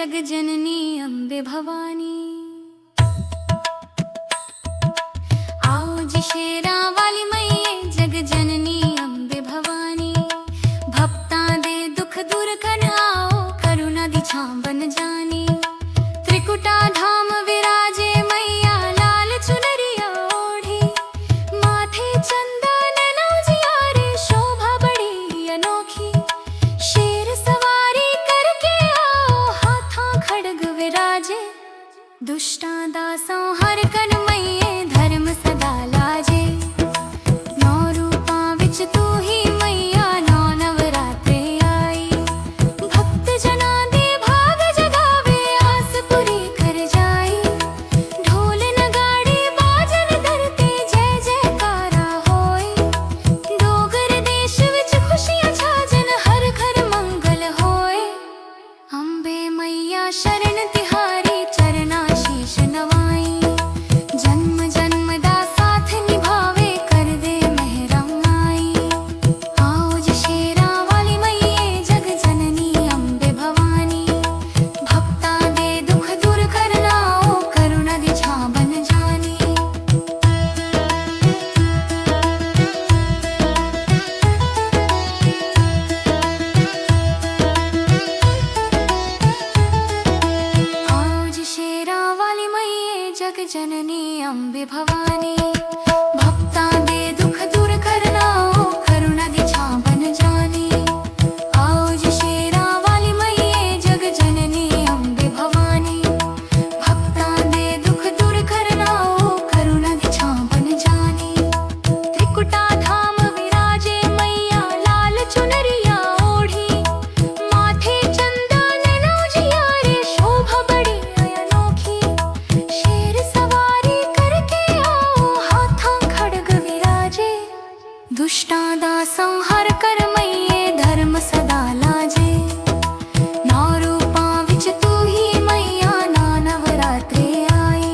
जग जननी अम्बे भवानी। आओ जी शेरा वाली मैये जग जननी अम्बे भवानी। भक्तां दे दुख दूर कर आओ करुणा दी छां बन जानी। त्रिकुटा धाम विराजे मैया लाल चुनरिया ओढ़ी। माथे चंदन नौजियारे शोभा बड़ी अनोखी। शेर सवारी करके आओ हाथां खड़ग विराजे। दुष्टां दा संहार कर मैये धर्म सदा लाजे। नौ रूपां विच तू ही मैया नौ नवरात्रे आई। भक्त जना दे भाग जगावे आस पूरी कर जाई। ढोल नगाड़े बाजन धरते जय जयकारा होए। डोगर देश विच खुशियां छाजन हर घर मंगल होए। अम्बे मैया शरण तिहारी चरना शीश नवाई। जन्म जन्म दा साथ निभावे कर दे मेहरम आई। आओ जी शेरा वाली मैये जग जननी अम्बे भवानी। भक्तां दे दुख दूर कर आओ करुणा दी छां बन जानी। आओ जी शेरा वाली मैये जग जननी अम्बे भवानी। भक्तां दे दुख दूर कर आओ करुणा दी छां बन जानी। आओ जी शेरा वाली मैये जग जननी अम्बे भवानी। भक्तां दे दुख दूर कर आओ करुणा दी छां बन जानी। त्रिकुटा धाम विराजे मैया लाल चुनरिया ओढ़ी। माथे चंदन नौजियारे शोभा बड़ी अनोखी। शेर सवारी करके आओ हाथां खड़ग विराजे। दुष्टां दा संहार कर मैये धर्म सदा लाजे। नौ रूपां विच तू ही मैया नौ नवरात्रे आई।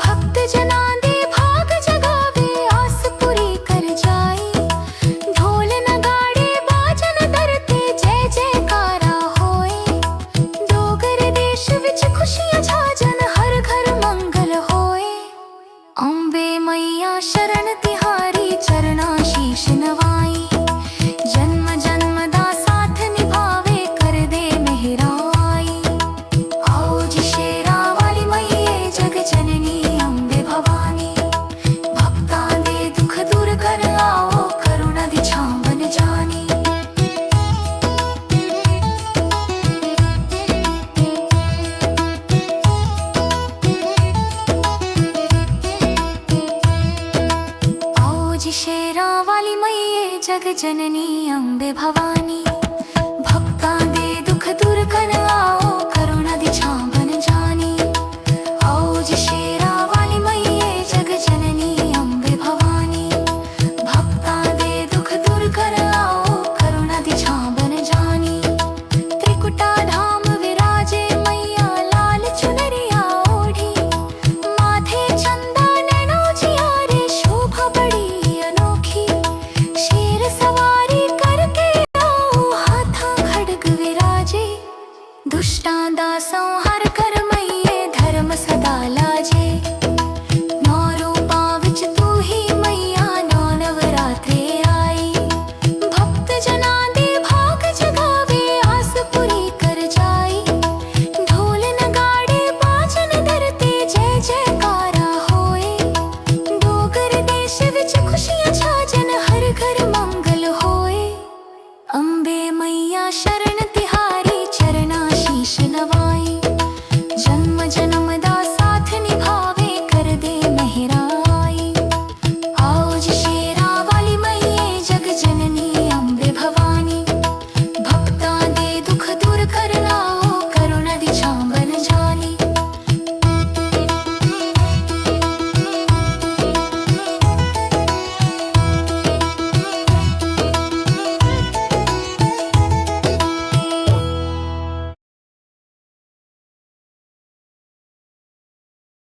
भक्त जना दे भाग जगावे आस पूरी कर जाई। ढोल नगाड़े बाजन धरते जय जयकारा होए। डोगर देश विच खुशियां छाजन हर घर मंगल होए। अम्बे मैया शरण तिहारी चरना शीश नवाई। जन्म जन्म दा साथ निभावे कर दे मेहरा आई। आओ जी शेरा वाली मैये जग जननी अम्बे भवानी। भक्तां दे दुख दूर कर आओ करुणा दी छां बन जानी। आओ जी शेरा वाली मैये जग जननी अम्बे भवानी। भक्तां दे दुख दूर कर आओ करुणा दी छां बन जानी। आओ जी शेरा वाली मैये जग जननी अम्बे भवानी। भक्तां दे दुख दूर कर आओ करुणा दी छां बन जानी। त्रिकुटा धाम विराजे मैया लाल चुनरिया ओढ़ी। माथे चंदन नौजियारे शोभा बड़ी अनोखी। शेर सवारी करके आओ हाथां खड़ग विराजे। दुष्टां दा संहार कर मैये धर्म सदा